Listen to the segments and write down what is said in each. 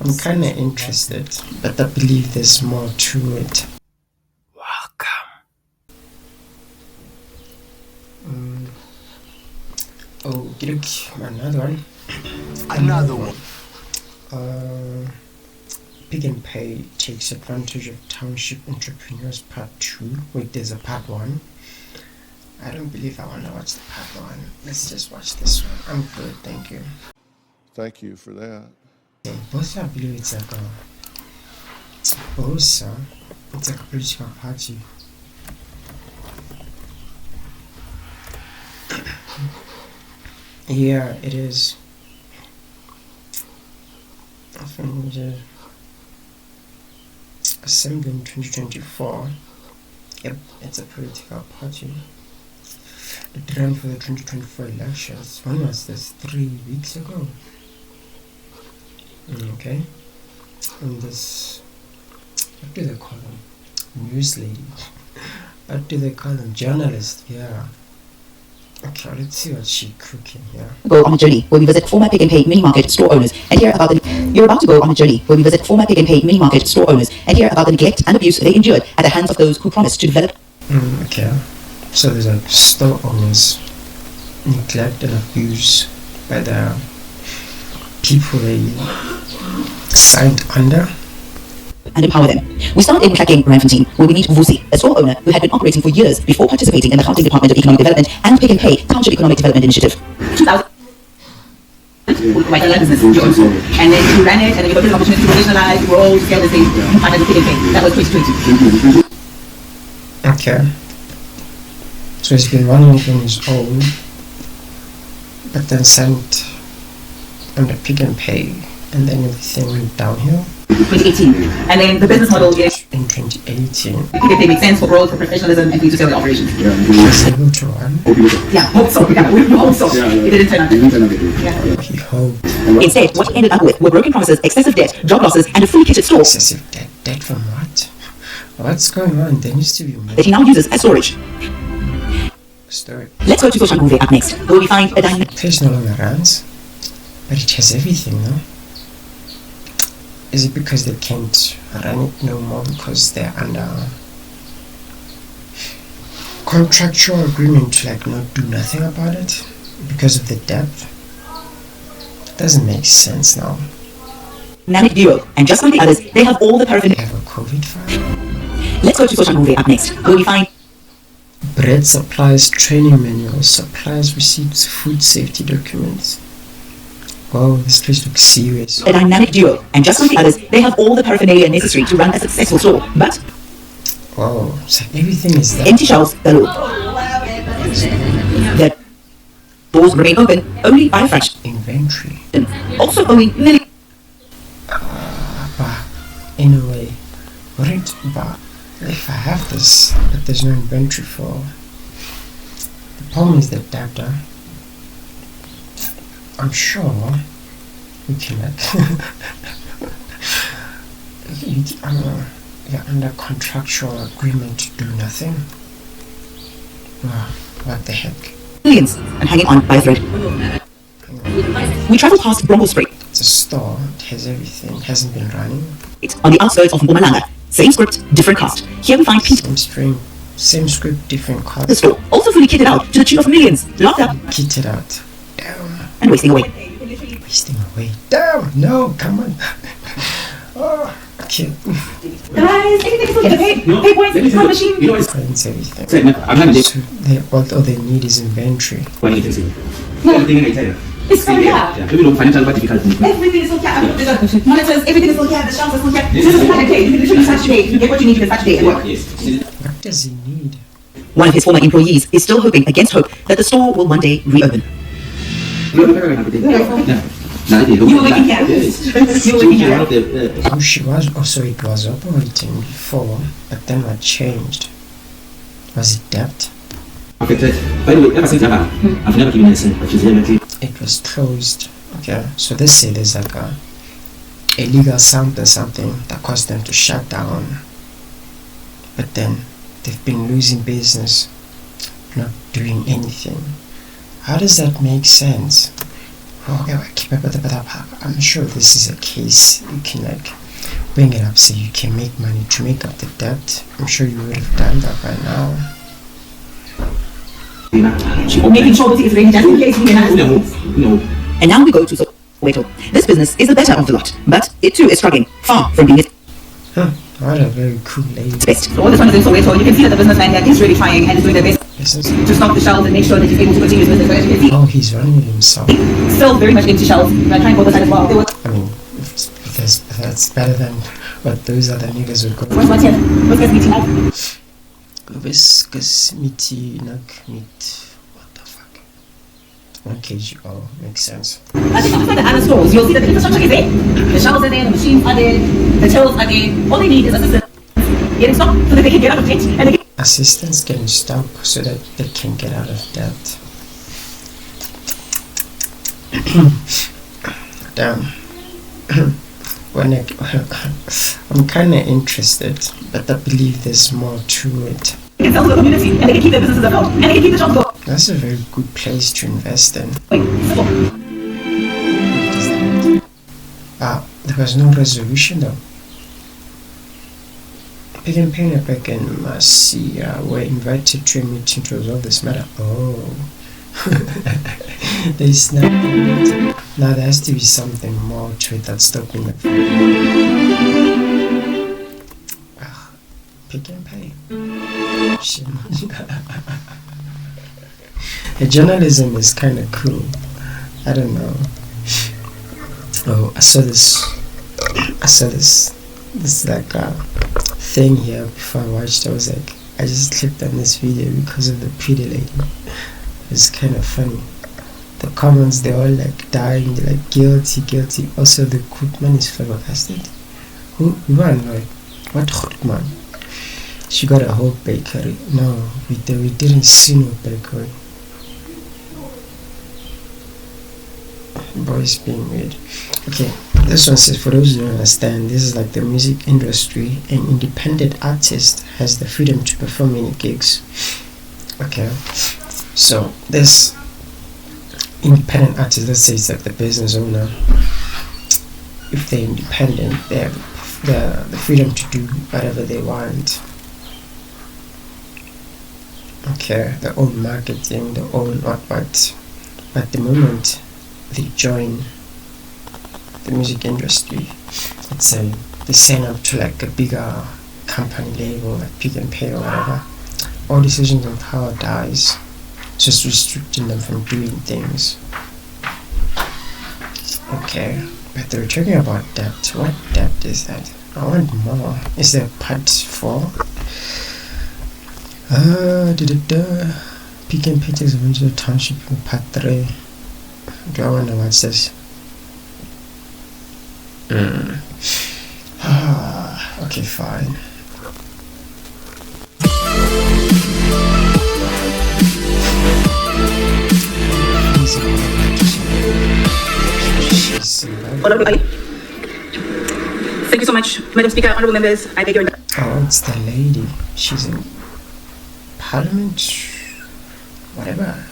I'm kind of interested, but I believe there's more to it. Welcome. Oh, look, another one. Another one. PicknPay takes advantage of Township Entrepreneurs Part 2. Wait, there's a Part 1. I don't believe I want to watch the Part 1. Let's just watch this one. I'm good, thank you. Thank you for that. Okay, both I believe it's like a it's like a political party. Yeah, it is. From the Assembly in 2024. Yep, it's a political party. It ran for the 2024 elections. When was this? 3 weeks ago. Okay. And this, what do they call them? News lady. What do they call them? Journalist. Yeah. Okay, let's see what she's cooking here. Go on a journey where we visit former PicknPay mini market store owners and hear about the. You're about to go on a journey where we visit former PicknPay mini market store owners and hear about the neglect and abuse they endured at the hands of those who promised to develop. Okay, so there's like store owners, neglect and abuse by the people they signed under. And empower them. We start in Tracking Randfontein, where we meet Vusi, a store owner who had been operating for years before participating in the Gauteng Department of Economic Development and PicknPay Township Economic Development Initiative. 2000. Business, and then you ran it, and then you got an opportunity to professionalize, grow, scale the thing, and then PicknPay. That was 2020. Okay. So he's been running it on his own, but then sent under PicknPay, and then everything went downhill. 2018, and then the business model is in 2018. PicknPay makes sense for growth, for professionalism, and for you to scale the operation. Was able to run. Yeah, hope so. Yeah, we hope so. It didn't turn out. Yeah. He hoped. Instead, what he ended up with were broken promises, excessive debt, job losses, and a fully kitted store. Excessive debt? Debt from what? What's going on? There needs to be more. That he now uses as storage. Storage. Let's go to social movie up next, where we find a dynamic. Page no longer runs, but it has everything, no? Is it because they can't run it no more because they're under contractual agreement to like not do nothing about it because of the debt? It doesn't make sense now. Dynamic duo, and just like the others, they have all the paraphernalia. They have a COVID file. Let's go to social movie up next, where we find bread supplies, training manuals, supplies, receipts, food safety documents. Wow, this place looks serious. A dynamic duo, and just like the others, they have all the paraphernalia necessary to run a successful store. But wow, so everything is there. Empty shelves galore. The doors remain open only by a fraction. Inventory. Also owing nearly. But in a way, right? But if I have this, but there's no inventory for. The problem is the data. I'm sure we can you're under contractual agreement to do nothing. What the heck? Millions and hanging on by a thread. We travel past Bromwell Spring. It's a store, it has everything, it hasn't been running. It's on the outskirts of Mpumalanga. Same script, different cast. Here we find Pete. Same string, same script, different cost. The store, also fully kitted out to the tune of millions. Locked up. Kitted out. Damn. And wasting away. Wasting away. Damn! No, come on. Oh, okay. Guys, anything is okay. Pay points, it's not a machine. Prints everything. So all they need is inventory. It's so yeah. Everything is okay. Monitors, everything is okay. The shelves are okay. This is Saturday. You can literally Saturday. You get what you need in Saturday at work. What does he need? One of his former employees is still hoping against hope that the store will one day reopen. You were working here. You were working here. Oh, she was also, it was operating before, but then what changed? Was it debt? It was closed. Okay, so they say there's like a illegal something that caused them to shut down. But then they've been losing business, not doing anything. How does that make sense? Okay, well, keep up with the better part. I'm sure this is a case you can like bring it up so you can make money to make up the debt. I'm sure you would have done that by now. Making sure that it's ready just in case we have no. And now we go to Soweto. This business is the better of the lot, but it too is struggling, far from being its What a very cool lady. best. So all this one is in Soweto. You can see that the businessman here is really trying and is doing their best Business. to stock the shelves and make sure that he's able to continue his business. So as you can see, Oh, he's running it himself. still very much empty shelves. We're trying both sides as well. I mean, if that's better than what those other niggas would go. What's here? What's this meeting like? Viscous meaty meat. What the fuck? 1 kg. Oh, makes sense. As you come inside the other stores, you'll see that the infrastructure is there. The shelves are there, the machines are there, the tills are there. All they need is assistance getting stock so that they can get out of debt and they can Assistants getting stock so that they can get out of debt. Damn. I'm kind of interested, but I believe there's more to it. sell to the community and they can keep their businesses afloat and they can keep the jobs going. That's a very good place to invest in. There was no resolution though. PicknPay and Epic and Mercy were invited to a meeting to resolve this matter. Oh. They snapped the meeting. Now there has to be something more to it that's stopping it. PicknPay. Shit. The journalism is kind of cool. I don't know. Oh, I saw this like thing here before I watched. I was like, I just clicked on this video because of the pretty lady. It's kind of funny. The comments, they're all like dying, they're like guilty. Also the Koopman is flabbergasted. Who like what Koopman? She got a whole bakery. No, we didn't see no bakery. Boys being weird. Okay, this one says, for those who don't understand, this is like the music industry. An independent artist has the freedom to perform many gigs. Okay, so this independent artist, let's say it's like the business owner, if they're independent, they have the freedom to do whatever they want. Okay, their own marketing, their own what, but the moment they join the music industry, let's say they sign up to like a bigger company label like PicknPay or whatever, all decisions on power dies, just restricting them from doing things. Okay, but they were talking about debt. What debt is that? I want more. Is there part 4? PicknPay takes advantage of township in part 3. Do I wonder what's this? Okay, fine. Hello, everybody. Thank you so much, Madam Speaker, honorable members. I beg your Oh, it's the lady. She's in Parliament, whatever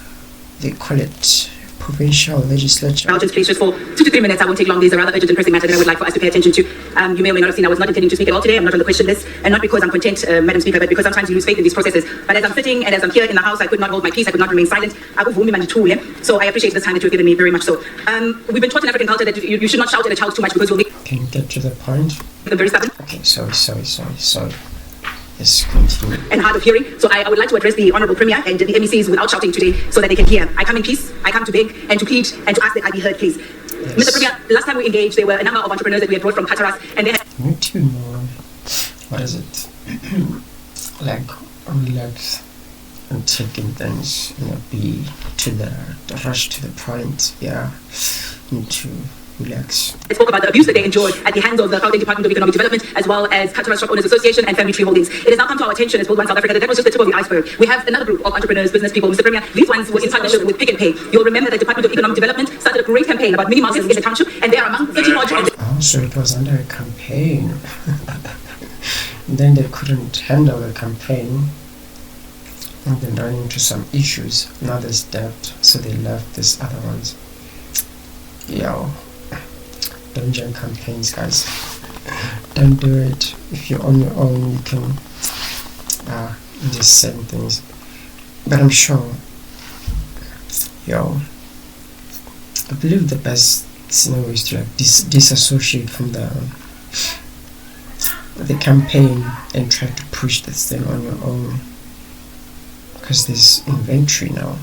they call it, provincial legislature. indulgence, please, just for 2 to 3 minutes. I won't take long. These are rather urgent and pressing matters that I would like for us to pay attention to. You may or may not have seen I was not intending to speak at all today. I'm not on the question list, and not because I'm content, Madam Speaker, but because sometimes you lose faith in these processes. But as I'm sitting and as I'm here in the House, I could not hold my peace. I could not remain silent. So I appreciate this time that you've given me very much so. We've been taught in African culture that you should not shout at a child too much because you'll make Can you get to the point? them very stubborn Okay, sorry. Let's continue. and hard of hearing. So I would like to address the Honourable Premier and the MECs without shouting today so that they can hear. I come in peace. I come to beg and to plead and to ask that I be heard, please. Yes. Mr. Premier, last time we engaged, there were a number of entrepreneurs that we had brought from Kataras, and they had Need to be more, what is it? Like relax and taking things, be to the rush to the point. Yeah, need to relax. spoke about the abuse that they endured at the hands of the Gauteng Department of Economic Development, as well as Kataras Shop Owners Association and Family Tree Holdings. It has now come to our attention as World One South Africa that was just the tip of the iceberg. We have another group of entrepreneurs, business people, Mr. Premier. These ones were in partnership with PicknPay. You'll remember that Department of Economic Development started a great campaign about mini markets in the township, and they are among 30 more jobs. Oh, so it was under a campaign. And then they couldn't handle the campaign and then ran into some issues. Now there's debt, so they left these other ones. Yo, don't join campaigns, guys. Don't do it. If you're on your own, you can just send things. But I'm sure, yo, I believe the best scenario is to like disassociate from the campaign and try to push this thing on your own, because there's inventory now.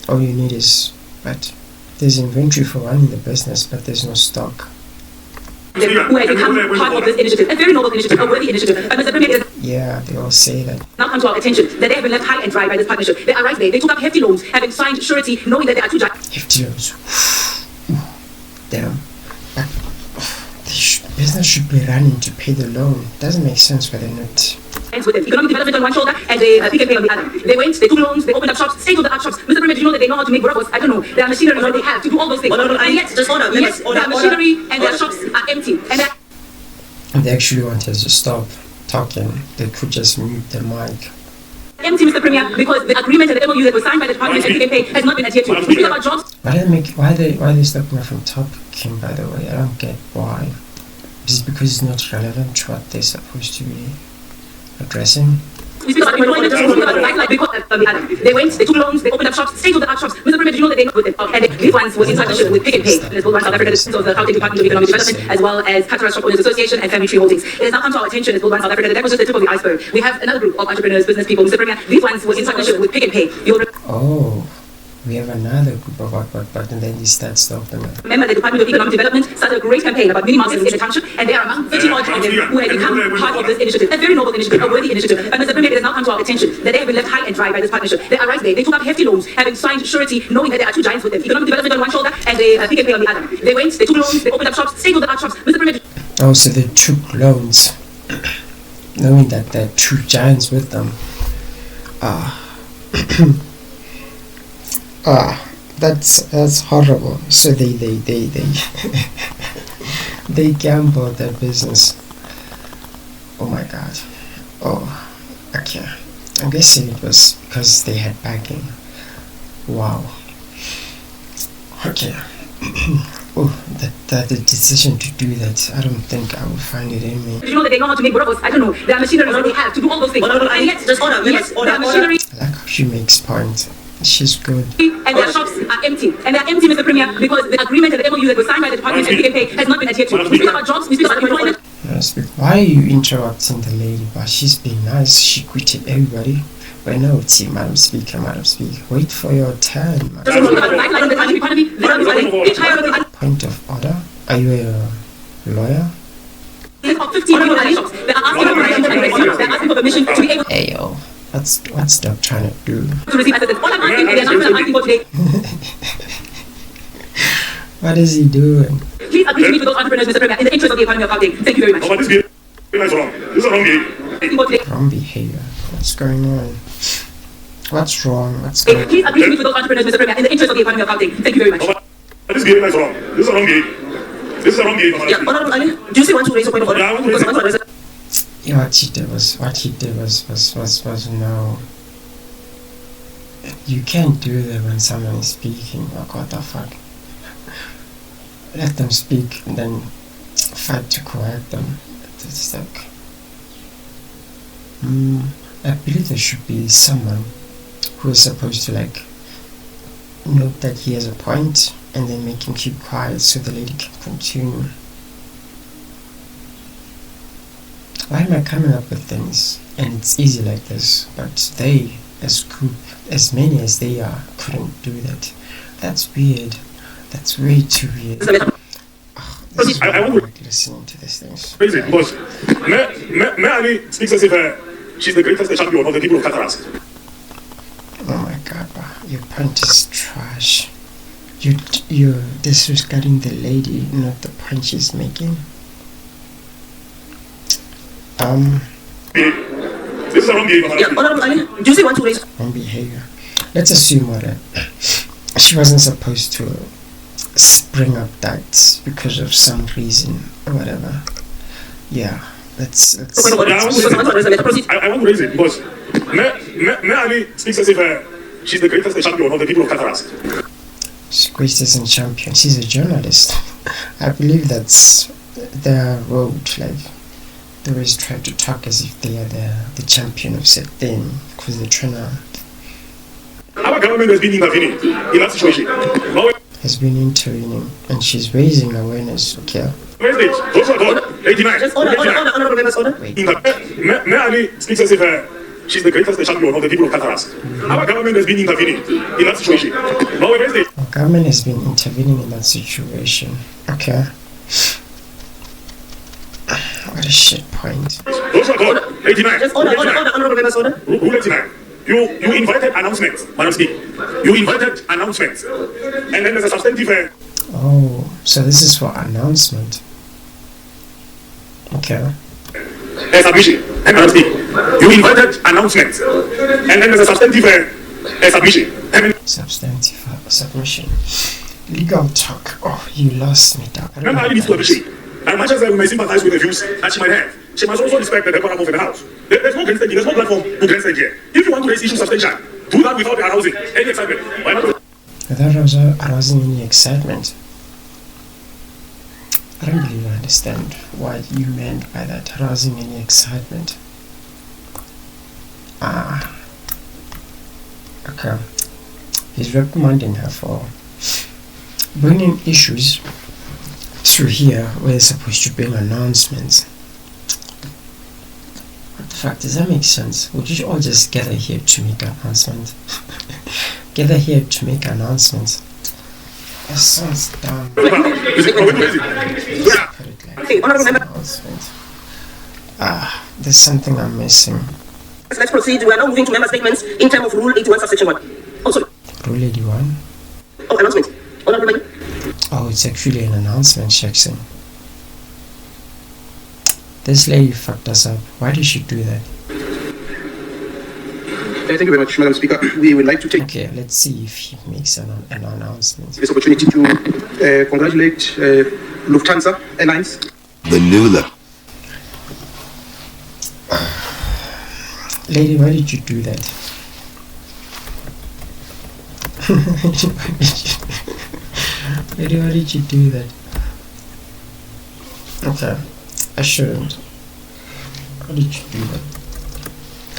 All you need is, but there's inventory for running the business, but there's no stock. Who has become part of this initiative, a very noble initiative, a worthy initiative. And Mr. Premier, it has Yeah, they all say that. now come to our attention that they have been left high and dry by this partnership. They arrived there, they took up hefty loans, having signed surety, knowing that there are two giants. Hefty loans. Damn. But business should be running to pay the loan. Doesn't make sense why they're not. With them. Economic development on one shoulder and a PicknPay on the other. They went, they took loans, they opened up shops, state-of-the-art shops. Mr. Premier, do you know that they know how to make burgos? I don't know. There are machinery that they have to do all those things. And yet, just order. Yes, their machinery and their shops are empty. And If they actually wanted to stop talking, they could just mute the mic. empty, Mr. Premier, because the agreement and the MOU that was signed by the department and PicknPay has not been adhered to. We speak about jobs. Why are they stopping her from talking, by the way? I don't get why. Is it because it's not relevant to what they're supposed to be addressing? We speak about employment, we speak about life, because they went, they took loans, they opened up shops, state-of-the-art shops. Mr. Premier, do you know that they know with them? And these ones were in partnership with PicknPay, as well as South Africa, the South Department of Economic Development, as well as Qatar Shop Owners Association and Family Tree Holdings. It has now come to our attention as well as South Africa that was just the tip of the iceberg. We have another group of entrepreneurs, business people, Mr. Premier. These ones were in partnership with PicknPay. You'll Oh, we have another group of what, and then you start stopping it. remember the Department of Economic Development started a great campaign about mini markets in the township, and they are among 30 odd of them who have become part of this initiative. A very noble initiative, a worthy initiative. And Mr. Premier, it has now come to our attention that they have been left high and dry by this partnership. They arrived there, they took up hefty loans, having signed surety, knowing that there are two giants with them. Economic development on one shoulder and a PicknPay on the other. They went, they took loans, they opened up shops, state-of-the-art shops. Mr. Premier, Oh, so they took loans, knowing that there are two giants with them. That's horrible. So they they gambled their business. Oh my god. Oh, okay. I'm guessing it was because they had backing. Wow. Okay. Oh, the decision to do that, I don't think I would find it in me. do you know that they know how to make burgos? I don't know. There are machinery that they have to do all those things. And yet, just order. Yes, there are machinery. I like how she makes point. She's good. And their shops are empty. And they are empty, Mr. Premier, because the agreement and the MOU that was signed by the department and PicknPay has not been adhered to. We speak about jobs, we speak about employment. Why are you interrupting the lady? But she's being nice. She greeted everybody. But no, it's you, Madam Speaker, Madam Speaker. Wait for your turn, Madam. Just about the lifeline of the country economy. Each hire of the Point of order. Are you a lawyer? of 15 million shops. They are asking for permission they're asking for permission to be able Hey yo, what's Doc trying to do? to receive assistance. All I'm asking, and the announcement I'm asking for today, What is he doing? please agree to meet with those entrepreneurs, Mr. Premier, in the interest of the economy of Gauteng. Thank you very much. But this game is wrong. This is a wrong game. Asking for today, Wrong behavior. What's going on? What's wrong? What's going on? please agree to meet with those entrepreneurs, Mr. Premier, in the interest of the economy of Gauteng. Thank you very much. But this game is wrong. This is a wrong game. This is a wrong game. Yeah, Honorable Ali, do you still want to raise a point of order? Yeah, I want to raise a point of order. Yeah, what he did was no. You can't do that when someone is speaking. Like, what the fuck? Let them speak and then fight to correct them. It's like, I believe there should be someone who is supposed to like note that he has a point and then make him keep quiet so the lady can continue. Why am I coming up with things and it's easy like this, but they, as group, as many as they are, couldn't do that? That's weird. That's way too weird. This is I want really to like listening to these things. crazy because Melanie speaks as if she's the greatest champion of the people of Qatar. Oh my god, your point is trash. You're disregarding the lady, not the point she's making. This is a wrong game. Yeah, Honorable Ali, do you still want to raise Wrong behavior. Let's assume that she wasn't supposed to spring up that because of some reason or whatever. Yeah, let's I want to raise it because Melanie speaks as if she's the greatest champion of the people of Qatar. She greatest and champion. She's a journalist. I believe that's their road. Like they always try to talk as if they are the champion of said thing because they're trying to. Our government has been intervening in that situation. Has been intervening and she's raising awareness. Okay. Wednesday, those who are called 89. Just honorable members, order. Wait. Melanie speaks as if she's the greatest champion of the people of Qataras. Our government has been intervening in that situation. Now, Wednesday. Our government has been intervening in that situation. Okay. What a shit point. Those who are called 89. Just honorable members, order. Rule 89. You invited announcements, Madam Speaker. You invited announcements. And then there's a substantive. Oh, so this is for announcement. Okay. A submission. And Madam Speaker, you invited announcements. And then there's a substantive submission. Substantive submission. Legal talk. Oh, you lost me, dog. Remember, I needs to appreciate. As much as we may sympathize with the views that she might have, she must also respect the decorum of the House. There's no grandstanding, there's no platform to grandstand here. If you want to raise issues substantial, do that without arousing any excitement. Why not? Without arousing any excitement. I don't really understand what you meant by that, arousing any excitement. Okay. He's reprimanding her for bringing issues to here where they're supposed to bring announcements. What the fuck, does that make sense? Would you all just gather here to make announcements? Gather here to make announcements. That sounds dumb. Put it like Honorable member. announcement. There's something I'm missing. Let's proceed. We are now moving to member statements in terms of Rule 81, subsection 1. Oh, sorry. Rule 81? Oh, announcement. Honorable member. Oh, it's actually an announcement, Jackson. This lady fucked us up. Why did she do that? Thank you very much, Madam Speaker. We would like to take Okay, let's see if he makes an announcement. this opportunity to congratulate Lufthansa Airlines. The new look. Lady, why did you do that? Lady, why did you do that? Okay, I shouldn't. Why did you do that?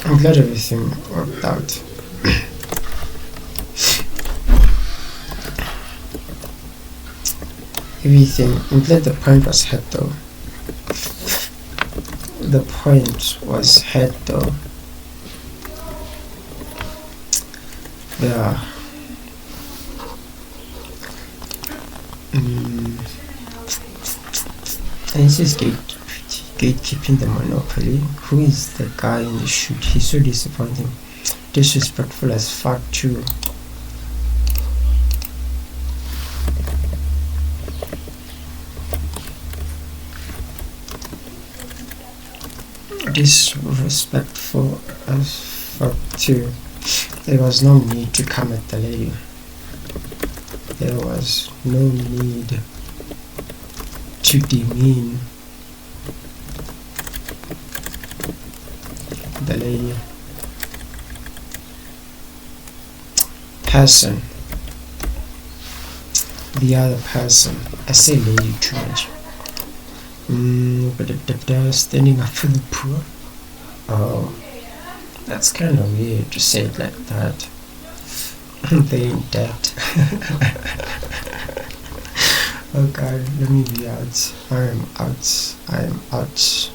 I'm glad everything worked out. I'm glad the point was hit though. The point was hit though. Yeah. And it's just gatekeeping the monopoly. Who is the guy in the shoot? He's so disappointing. Disrespectful as fuck too. Disrespectful as fuck too. There was no need to come at the lady. There was no need to demean the lady. Person. The other person. I say lady too much. Standing up for the poor. Oh, that's kind of weird to say it like that. They in debt. Oh god, let me be out. I am out.